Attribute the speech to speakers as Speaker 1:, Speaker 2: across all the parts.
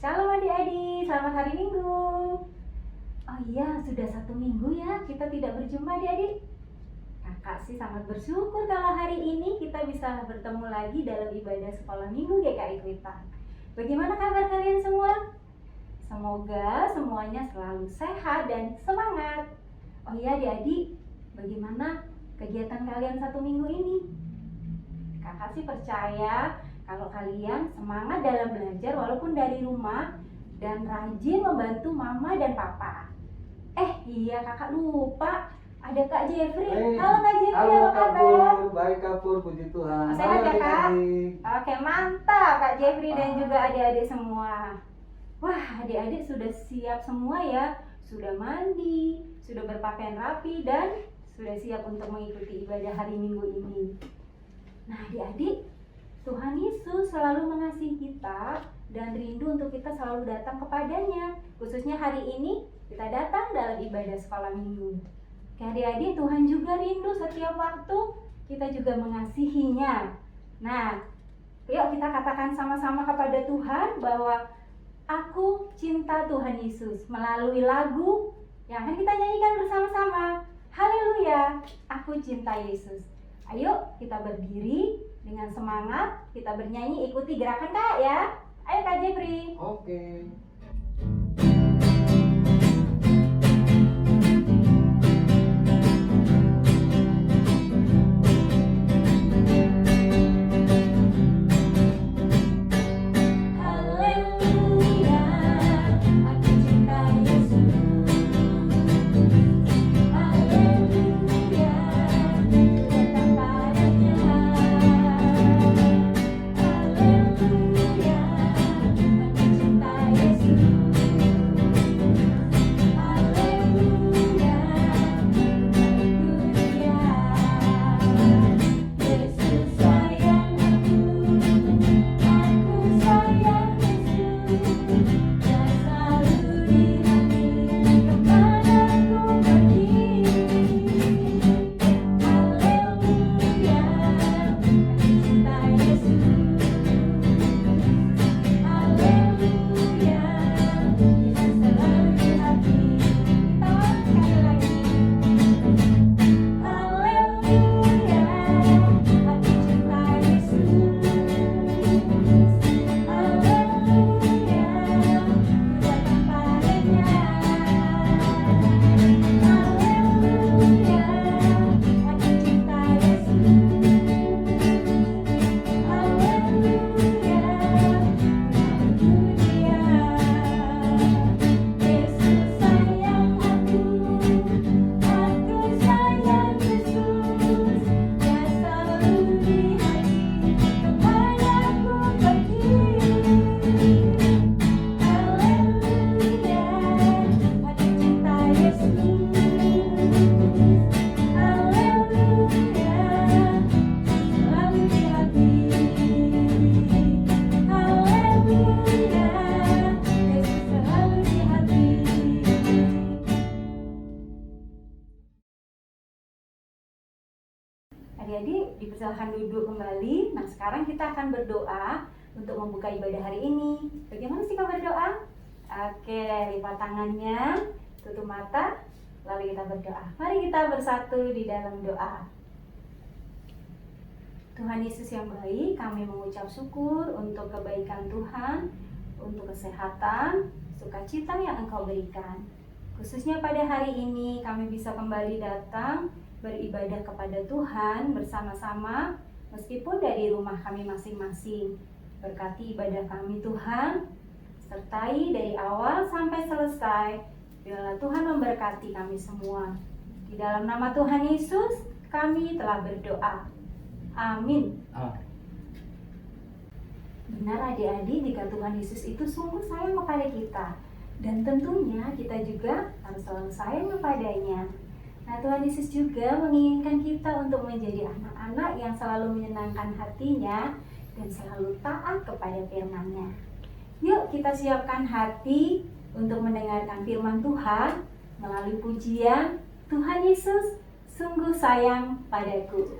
Speaker 1: Shalom adik-adik, selamat hari Minggu. Oh iya, sudah 1 minggu ya kita tidak berjumpa adik-adik. Kakak sih sangat bersyukur kalau hari ini kita bisa bertemu lagi dalam ibadah sekolah minggu GKI Kuitang. Bagaimana kabar kalian semua? Semoga semuanya selalu sehat dan semangat. Oh iya adik-adik, bagaimana kegiatan kalian 1 minggu ini? Kakak sih percaya kalau kalian semangat dalam belajar walaupun dari rumah dan rajin membantu mama dan papa. Iya kakak lupa, ada Kak Jeffrey. Halo Kak Jeffrey,
Speaker 2: Halo
Speaker 1: apa
Speaker 2: Kak
Speaker 1: kabar?
Speaker 2: Pur, baik Kak Pur, puji Tuhan.
Speaker 1: Sehat ya, Kak?
Speaker 2: adik-adik.
Speaker 1: Oke, mantap Kak Jeffrey dan juga adik-adik semua. Wah, adik-adik sudah siap semua ya. Sudah mandi, sudah berpakaian rapi dan sudah siap untuk mengikuti ibadah hari Minggu ini. Nah adik-adik, Tuhan Yesus selalu mengasihi kita dan rindu untuk kita selalu datang kepadanya. Khususnya hari ini kita datang dalam ibadah sekolah minggu. Oke adik-adik, Tuhan juga rindu setiap waktu kita juga mengasihinya. Nah, yuk kita katakan sama-sama kepada Tuhan bahwa aku cinta Tuhan Yesus melalui lagu yang akan kita nyanyikan bersama-sama. Haleluya, aku cinta Yesus. Ayo kita berdiri dengan semangat, kita bernyanyi, ikuti gerakan Kak ya. Ayo Kak Jeffrey.
Speaker 2: Oke.
Speaker 1: Haleluya, aku cinta Yesus. Haleluya, datang padanya. Haleluya, aku cinta Yesus. Haleluya, ikut Dia. Yesus sayang aku sayang Yesus. Dia selalu di hati, kemana ku pergi. Haleluya, aku cinta Yesus. Haleluya, Yesus selalu di hati. Sekali lagi. Haleluya, aku cinta Yesus. Haleluya, datang padanya. Haleluya, aku cinta Yesus. Haleluya, ikut Dia. Yesus sayang aku sayang Yesus. Dia selalu di hati, kemana ku pergi. Haleluya, aku cinta Yesus. Haleluya, selalu di hati. Haleluya, Yesus selalu di hati. Adik-adik dipersilakan duduk kembali. Nah sekarang kita akan berdoa untuk membuka ibadah hari ini. Bagaimana sih kalau berdoa? Oke, lipat tangannya, tutup mata, lalu kita berdoa. Mari kita bersatu di dalam doa. Tuhan Yesus yang baik, kami mengucap syukur untuk kebaikan Tuhan, untuk kesehatan, sukacita yang Engkau berikan. Khususnya pada hari ini kami bisa kembali datang beribadah kepada Tuhan bersama-sama meskipun dari rumah kami masing-masing. Berkati ibadah kami Tuhan, sertai dari awal sampai selesai. Biarlah Tuhan memberkati kami semua. Di dalam nama Tuhan Yesus kami telah berdoa. Amin. Benar adik-adik, jika Tuhan Yesus itu sungguh sayang kepada kita, dan tentunya kita juga harus selalu sayang kepadanya. Nah, Tuhan Yesus juga menginginkan kita untuk menjadi anak-anak yang selalu menyenangkan hatinya dan selalu taat kepada firman-Nya. Yuk kita siapkan hati untuk mendengarkan firman Tuhan melalui pujian Tuhan Yesus sungguh sayang padaku.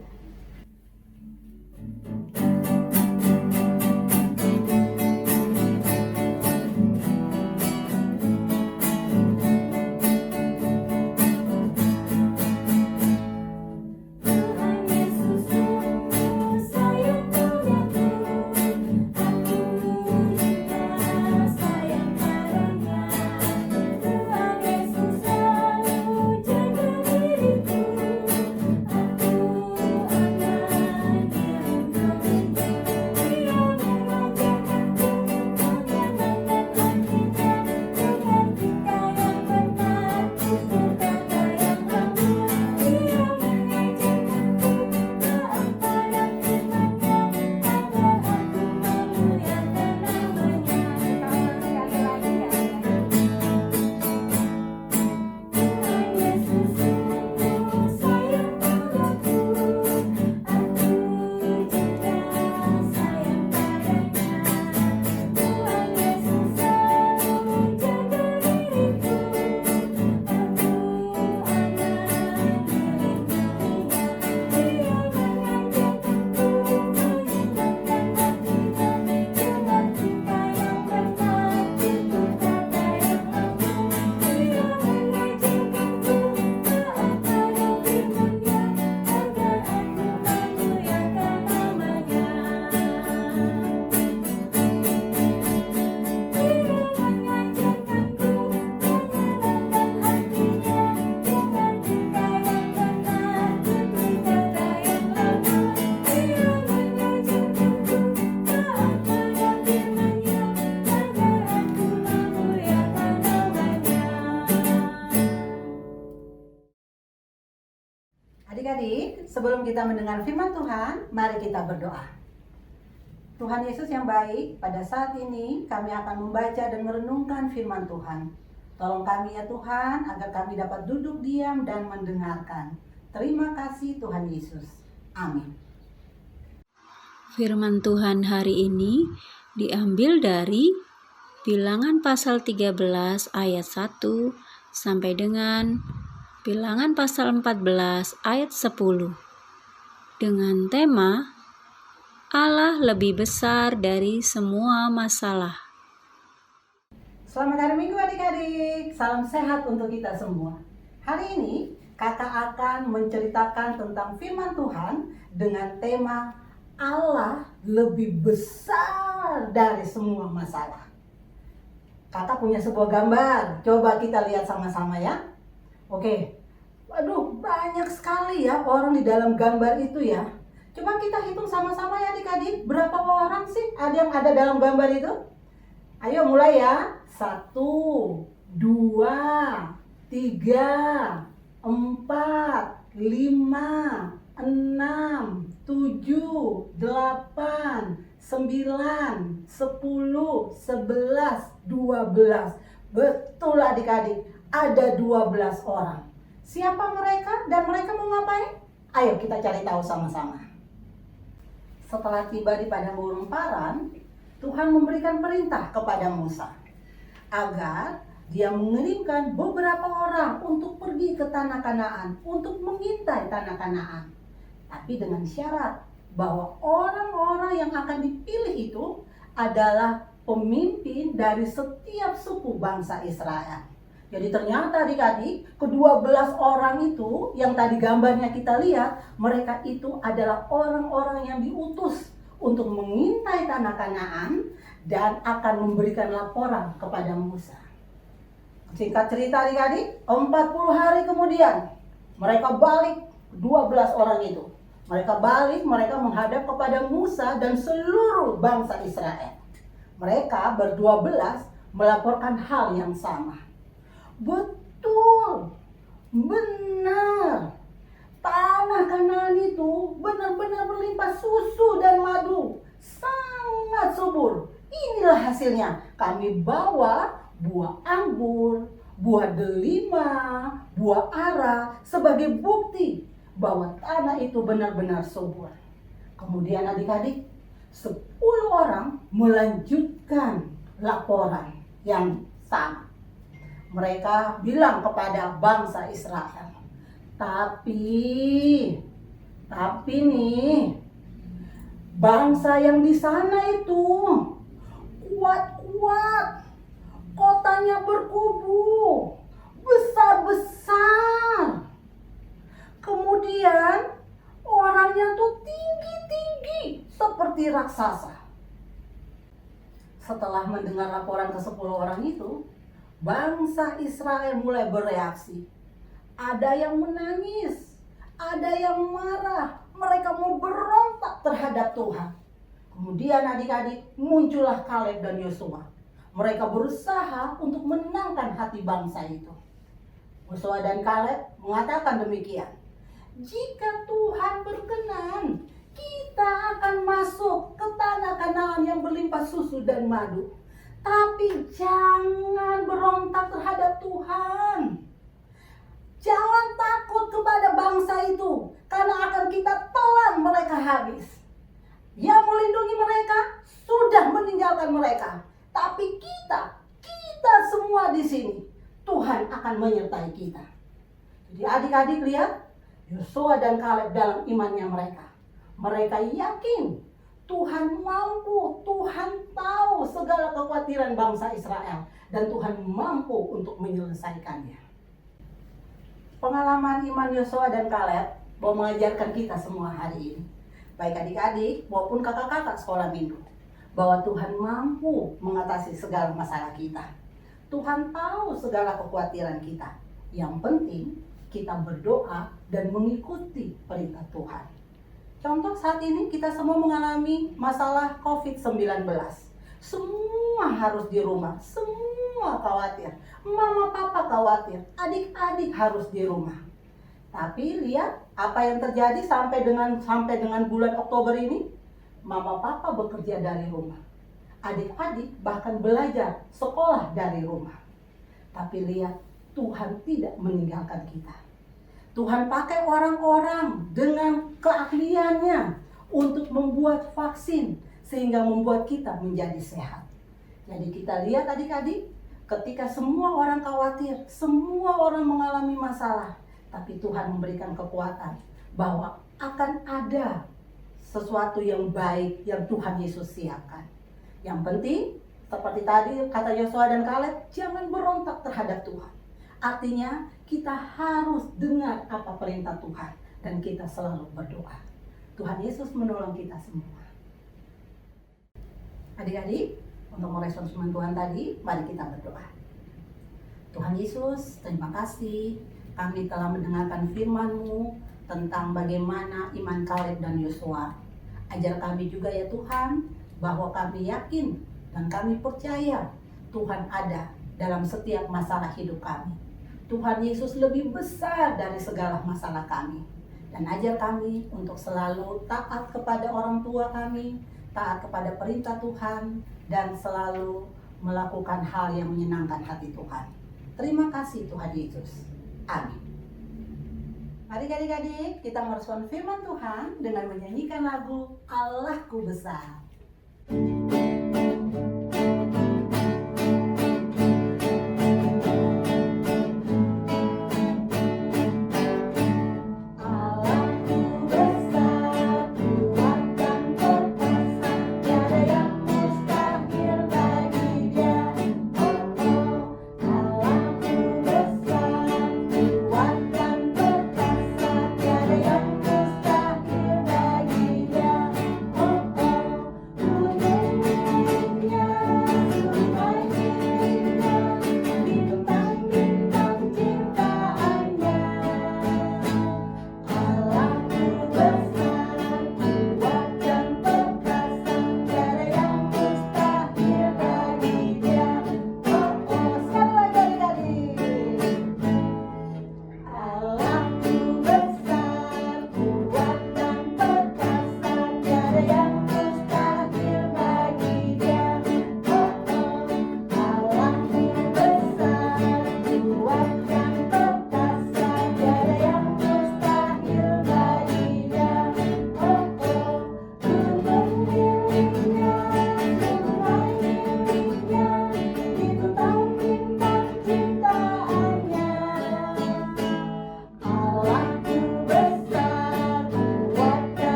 Speaker 3: Sebelum kita mendengar firman Tuhan, mari kita berdoa. Tuhan Yesus yang baik, pada saat ini kami akan membaca dan merenungkan firman Tuhan. Tolong kami ya Tuhan, agar kami dapat duduk diam dan mendengarkan. Terima kasih Tuhan Yesus. Amin.
Speaker 4: Firman Tuhan hari ini diambil dari Bilangan pasal 13 ayat 1 sampai dengan Bilangan pasal 14 ayat 10 dengan tema Allah lebih besar dari semua masalah.
Speaker 3: Selamat hari Minggu adik-adik, salam sehat untuk kita semua. Hari ini kakak akan menceritakan tentang firman Tuhan dengan tema Allah lebih besar dari semua masalah. Kakak punya sebuah gambar, coba kita lihat sama-sama ya. Oke, waduh banyak sekali ya orang di dalam gambar itu ya. Coba kita hitung sama-sama ya adik-adik, berapa orang sih yang ada dalam gambar itu? Ayo mulai ya, 1, 2, 3, 4, 5, 6, 7, 8, 9, 10, 11, 12. Betul adik-adik, ada 12 orang. Siapa mereka dan mereka mau ngapain? Ayo kita cari tahu sama-sama. Setelah tiba di padang gurun Paran, Tuhan memberikan perintah kepada Musa agar dia mengirimkan beberapa orang untuk pergi ke tanah Kanaan, untuk mengintai tanah Kanaan. Tapi dengan syarat bahwa orang-orang yang akan dipilih itu adalah pemimpin dari setiap suku bangsa Israel. Jadi ternyata adik-adik, ke-12 orang itu yang tadi gambarnya kita lihat, mereka itu adalah orang-orang yang diutus untuk mengintai tanah Kanaan dan akan memberikan laporan kepada Musa. Singkat cerita adik-adik, 40 hari kemudian mereka balik, 12 orang itu. Mereka balik, mereka menghadap kepada Musa dan seluruh bangsa Israel. Mereka ber-12 melaporkan hal yang sama. Betul, benar. Tanah Kanaan itu benar-benar berlimpah susu dan madu. Sangat subur. Inilah hasilnya. Kami bawa buah anggur, buah delima, buah ara sebagai bukti bahwa tanah itu benar-benar subur. Kemudian adik-adik, 10 orang melanjutkan laporan yang sama. Mereka bilang kepada bangsa Israel, tapi nih, bangsa yang di sana itu kuat-kuat, kotanya berkubu, besar-besar. Kemudian orangnya tuh tinggi-tinggi seperti raksasa. Setelah mendengar laporan ke-10 orang itu, bangsa Israel mulai bereaksi. Ada yang menangis, ada yang marah, mereka mau berontak terhadap Tuhan. Kemudian adik-adik, muncullah Kaleb dan Yosua. Mereka berusaha untuk menenangkan hati bangsa itu. Yosua dan Kaleb mengatakan demikian. Jika Tuhan berkenan, kita akan masuk ke tanah Kanaan yang berlimpah susu dan madu. Tapi jangan berontak terhadap Tuhan. Jangan takut kepada bangsa itu, karena akan kita telan mereka habis. Yang melindungi mereka sudah meninggalkan mereka. Tapi kita semua di sini, Tuhan akan menyertai kita. Jadi adik-adik lihat, Yosua dan Kaleb dalam imannya mereka. Mereka yakin Tuhan mampu, Tuhan tahu segala kekhawatiran bangsa Israel. Dan Tuhan mampu untuk menyelesaikannya. Pengalaman iman Yosua dan Kaleb mau mengajarkan kita semua hari ini. Baik adik-adik maupun kakak-kakak sekolah minggu. Bahwa Tuhan mampu mengatasi segala masalah kita. Tuhan tahu segala kekhawatiran kita. Yang penting kita berdoa dan mengikuti perintah Tuhan. Contoh saat ini kita semua mengalami masalah COVID-19. Semua harus di rumah, semua khawatir. Mama papa khawatir, adik-adik harus di rumah. Tapi lihat Apa yang terjadi sampai dengan bulan Oktober ini? Mama papa bekerja dari rumah. Adik-adik bahkan belajar sekolah dari rumah. Tapi lihat, Tuhan tidak meninggalkan kita. Tuhan pakai orang-orang dengan keahliannya untuk membuat vaksin sehingga membuat kita menjadi sehat. Jadi kita lihat adik-adik, ketika semua orang khawatir, semua orang mengalami masalah, tapi Tuhan memberikan kekuatan bahwa akan ada sesuatu yang baik yang Tuhan Yesus siapkan. Yang penting, seperti tadi kata Yosua dan Kaleb, jangan berontak terhadap Tuhan. Artinya kita harus dengar apa perintah Tuhan dan kita selalu berdoa. Tuhan Yesus menolong kita semua. Adik-adik, untuk merespons firman Tuhan tadi, mari kita berdoa. Tuhan Yesus, terima kasih kami telah mendengarkan firman-Mu tentang bagaimana iman Kaleb dan Yosua. Ajar kami juga ya Tuhan, bahwa kami yakin dan kami percaya Tuhan ada dalam setiap masalah hidup kami. Tuhan Yesus lebih besar dari segala masalah kami. Dan ajar kami untuk selalu taat kepada orang tua kami, taat kepada perintah Tuhan, dan selalu melakukan hal yang menyenangkan hati Tuhan. Terima kasih Tuhan Yesus. Amin. Mari adik-adik kita merespon firman Tuhan dengan menyanyikan lagu Allahku Besar.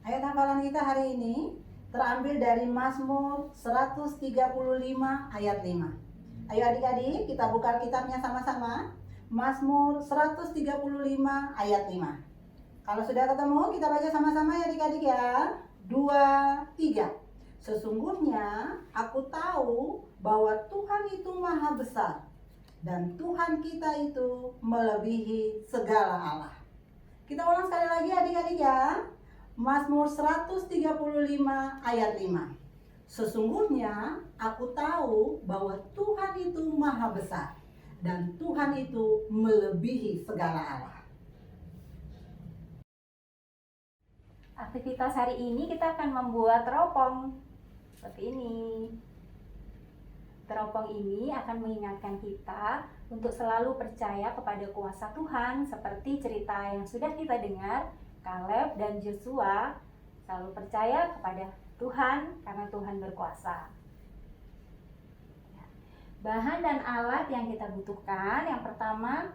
Speaker 3: Ayat hafalan kita hari ini terambil dari Mazmur 135 ayat 5. Ayo adik-adik kita buka kitabnya sama-sama. Mazmur 135 ayat 5. Kalau sudah ketemu kita baca sama-sama ya adik-adik ya. 2, 3. Sesungguhnya aku tahu bahwa Tuhan itu maha besar dan Tuhan kita itu melebihi segala Allah. Kita ulang sekali lagi adik-adik ya. Mazmur 135 ayat 5. Sesungguhnya aku tahu bahwa Tuhan itu maha besar dan Tuhan itu melebihi segala Allah.
Speaker 1: Aktivitas hari ini kita akan membuat teropong seperti ini. Teropong ini akan mengingatkan kita untuk selalu percaya kepada kuasa Tuhan, seperti cerita yang sudah kita dengar. Kaleb dan Yosua selalu percaya kepada Tuhan karena Tuhan berkuasa. Bahan dan alat yang kita butuhkan, yang pertama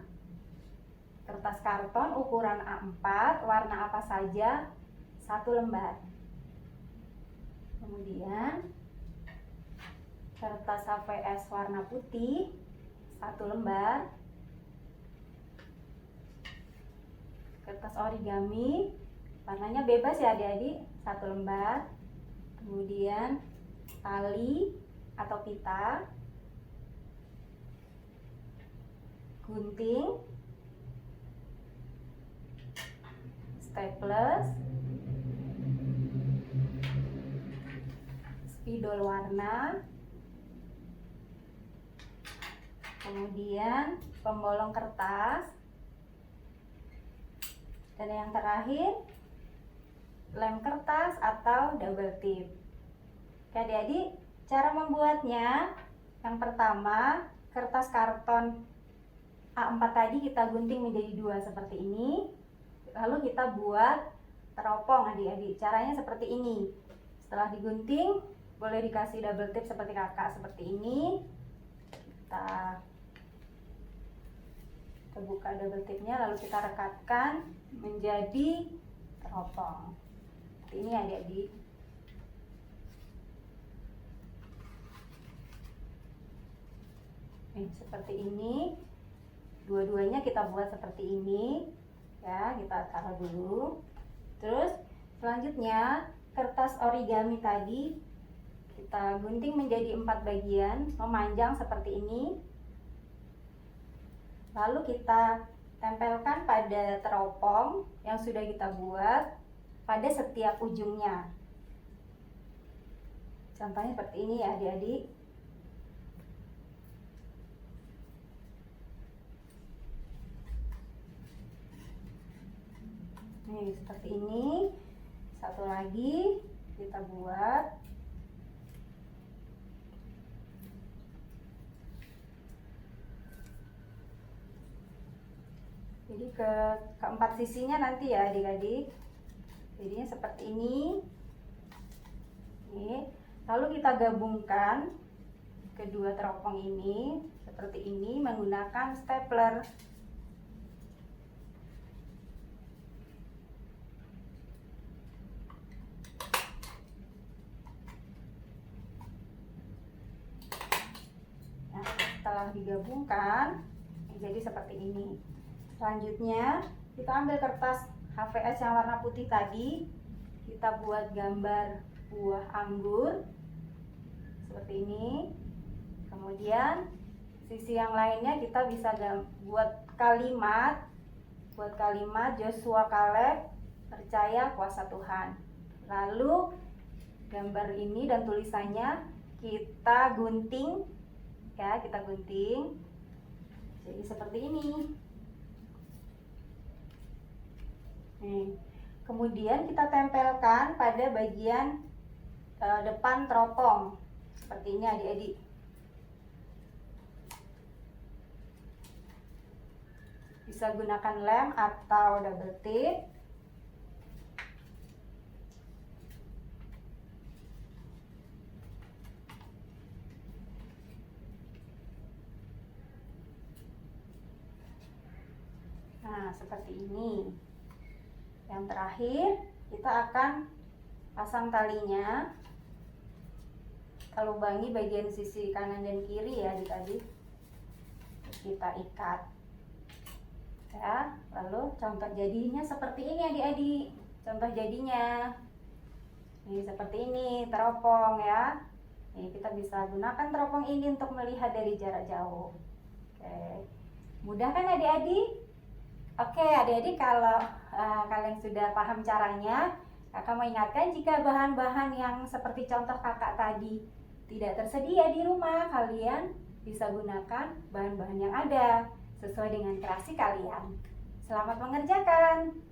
Speaker 1: kertas karton ukuran A4, warna apa saja, 1 lembar. Kemudian kertas HVS warna putih, 1 lembar. Kertas origami warnanya bebas ya adik-adik, 1 lembar. Kemudian tali atau pita, gunting, staples, spidol warna, kemudian pembolong kertas, dan yang terakhir lem kertas atau double tip. Oke adik-adik, cara membuatnya yang pertama, kertas karton A4 tadi kita gunting menjadi 2 seperti ini, lalu kita buat teropong adik-adik. Caranya seperti ini. Setelah digunting, boleh dikasih double tip seperti kakak seperti ini. Kita buka double tipnya, lalu kita rekatkan menjadi teropong. Seperti ini adik-adik. Seperti ini. Dua-duanya kita buat seperti ini. Ya, kita taruh dulu. Terus selanjutnya kertas origami tadi kita gunting menjadi 4 bagian, memanjang seperti ini. Lalu kita tempelkan pada teropong yang sudah kita buat pada setiap ujungnya. Contohnya seperti ini ya adik-adik. Nih seperti ini. Satu lagi kita buat. Jadi keempat sisinya nanti ya adik-adik. Jadinya seperti ini. Nih. Lalu kita gabungkan kedua teropong ini seperti ini menggunakan stapler. Setelah digabungkan jadi seperti ini. Selanjutnya kita ambil kertas HVS yang warna putih tadi, kita buat gambar buah anggur seperti ini. Kemudian sisi yang lainnya kita bisa buat kalimat Joshua Kaleb percaya kuasa Tuhan. Lalu gambar ini dan tulisannya kita gunting ya, kita gunting jadi seperti ini. Kemudian kita tempelkan pada bagian depan teropong seperti ini adik-adik. Bisa gunakan lem atau double tip. Nah, seperti ini. Yang terakhir, kita akan pasang talinya. Kita lubangi bagian sisi kanan dan kiri ya adik-adik. Kita ikat. Ya, lalu contoh jadinya seperti ini adik-adik. Contoh jadinya. Ini seperti ini, teropong ya. Nih, kita bisa gunakan teropong ini untuk melihat dari jarak jauh. Oke. Mudah kan adik-adik? Oke adik-adik, kalau kalian sudah paham caranya, kakak mau ingatkan jika bahan-bahan yang seperti contoh kakak tadi tidak tersedia di rumah, kalian bisa gunakan bahan-bahan yang ada sesuai dengan kreasi kalian. Selamat mengerjakan.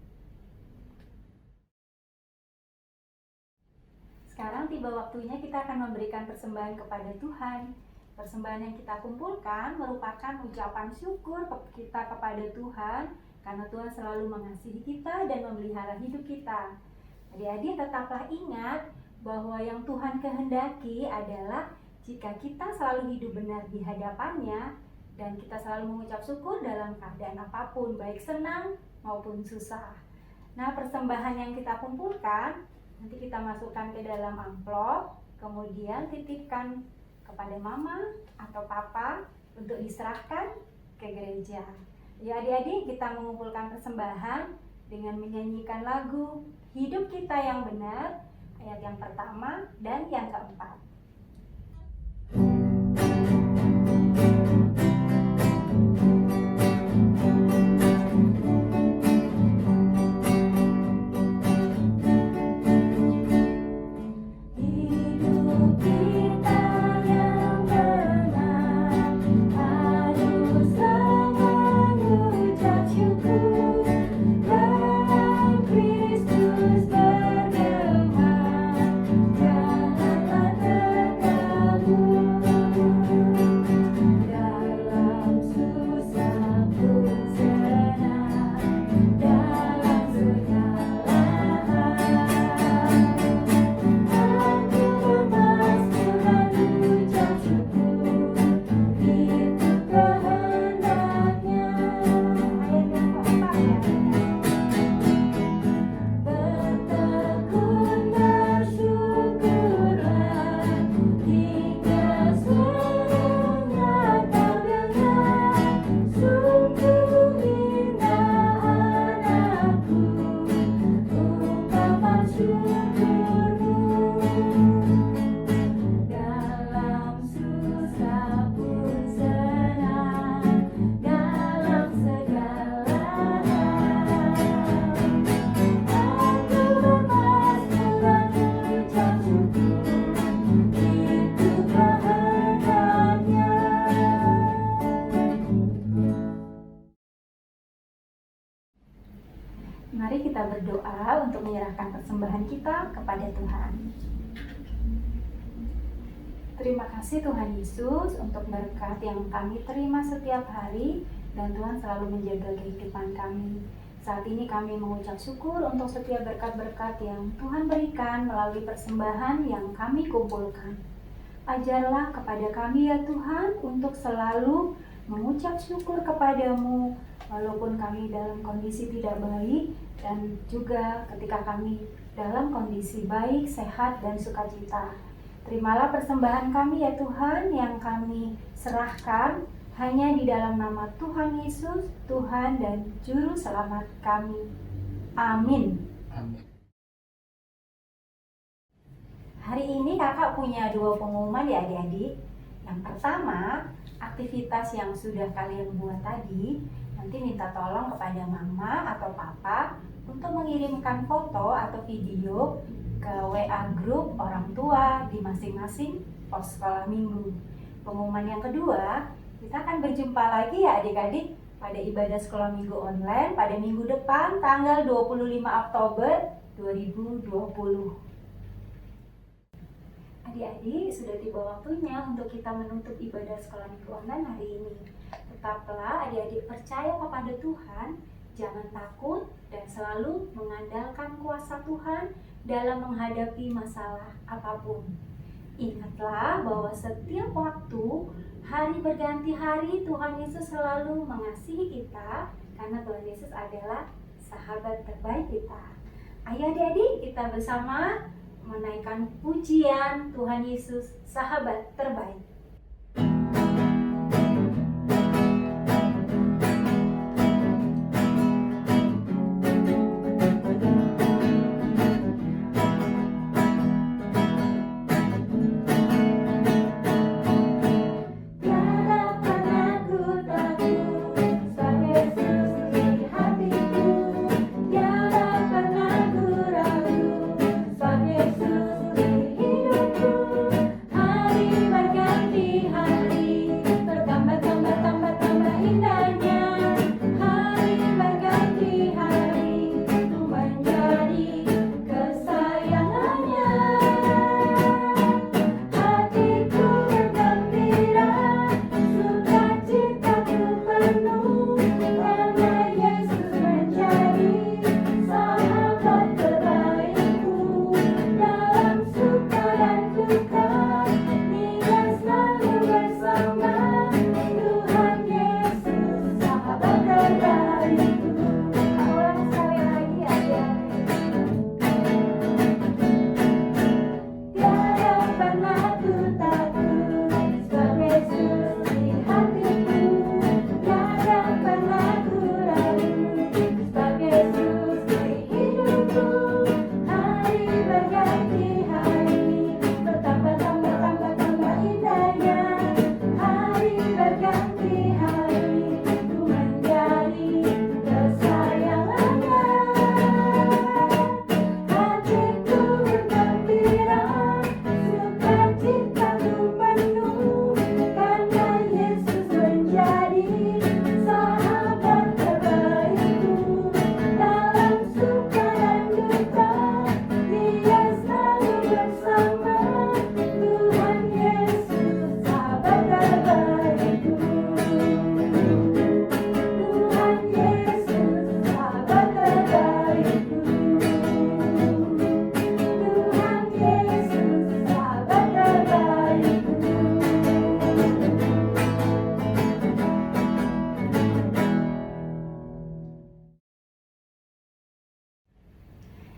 Speaker 1: Sekarang tiba waktunya kita akan memberikan persembahan kepada Tuhan. Persembahan yang kita kumpulkan merupakan ucapan syukur kita kepada Tuhan karena Tuhan selalu mengasihi kita dan memelihara hidup kita. Adik-adik, tetaplah ingat bahwa yang Tuhan kehendaki adalah jika kita selalu hidup benar di hadapannya dan kita selalu mengucap syukur dalam keadaan apapun, baik senang maupun susah. Nah, persembahan yang kita kumpulkan nanti kita masukkan ke dalam amplop, kemudian titipkan kepada mama atau papa untuk diserahkan ke gereja. Ya adik-adik, kita mengumpulkan persembahan dengan menyanyikan lagu Hidup Kita Yang Benar, ayat yang pertama dan yang keempat.
Speaker 5: Hidup kita yang benar,
Speaker 1: Mari kita berdoa untuk menyerahkan persembahan kita kepada Tuhan. Terima kasih Tuhan Yesus untuk berkat yang kami terima setiap hari, dan Tuhan selalu menjaga kehidupan kami. Saat ini kami mengucap syukur untuk setiap berkat-berkat yang Tuhan berikan melalui persembahan yang kami kumpulkan. Ajarlah kepada kami ya Tuhan untuk selalu mengucap syukur kepadamu walaupun kami dalam kondisi tidak baik, dan juga ketika kami dalam kondisi baik, sehat, dan sukacita. Terimalah persembahan kami ya Tuhan yang kami serahkan hanya di dalam nama Tuhan Yesus, Tuhan dan Juru Selamat kami. Amin.
Speaker 2: Amin.
Speaker 1: Hari ini kakak punya 2 pengumuman ya adik-adik. Yang pertama, aktivitas yang sudah kalian buat tadi, nanti minta tolong kepada mama atau papa untuk mengirimkan foto atau video ke WA grup orang tua di masing-masing pos sekolah minggu. Pengumuman yang kedua, kita akan berjumpa lagi ya adik-adik pada ibadah sekolah minggu online pada minggu depan tanggal 25 Oktober 2020. Adik-adik, sudah tiba waktunya untuk kita menutup ibadah sekolah minggu online hari ini. Tetaplah adik-adik percaya kepada Tuhan, jangan takut, dan selalu mengandalkan kuasa Tuhan dalam menghadapi masalah apapun. Ingatlah bahwa setiap waktu, hari berganti hari, Tuhan Yesus selalu mengasihi kita, karena Tuhan Yesus adalah sahabat terbaik kita. Ayo adik-adik, kita bersama menaikkan pujian Tuhan Yesus, sahabat terbaik.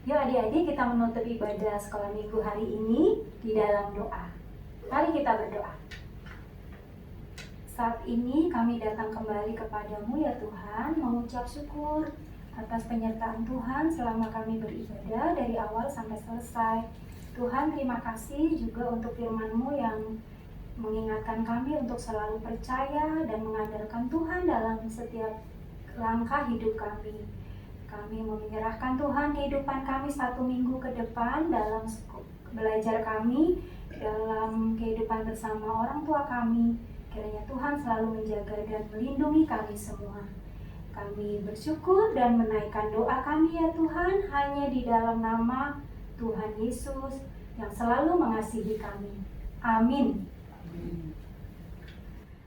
Speaker 1: Yuk adik-adik, kita menutup ibadah sekolah minggu hari ini di dalam doa. Mari kita berdoa. Saat ini kami datang kembali kepadamu ya Tuhan, mengucap syukur atas penyertaan Tuhan selama kami beribadah dari awal sampai selesai. Tuhan, terima kasih juga untuk firman-Mu yang mengingatkan kami untuk selalu percaya dan mengandalkan Tuhan dalam setiap langkah hidup kami. Kami menyerahkan Tuhan kehidupan kami 1 minggu ke depan dalam belajar kami, dalam kehidupan bersama orang tua kami. Kiranya Tuhan selalu menjaga dan melindungi kami semua. Kami bersyukur dan menaikkan doa kami ya Tuhan hanya di dalam nama Tuhan Yesus yang selalu mengasihi kami. Amin.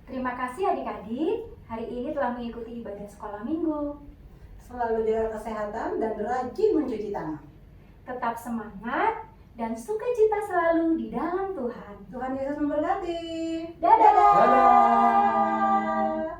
Speaker 1: Terima kasih adik-adik, hari ini telah mengikuti ibadah sekolah minggu.
Speaker 3: Selalu jaga kesehatan dan rajin mencuci tangan.
Speaker 1: Tetap semangat dan sukacita selalu di dalam Tuhan.
Speaker 3: Tuhan Yesus memberkati.
Speaker 1: Dadah!
Speaker 2: Dadah!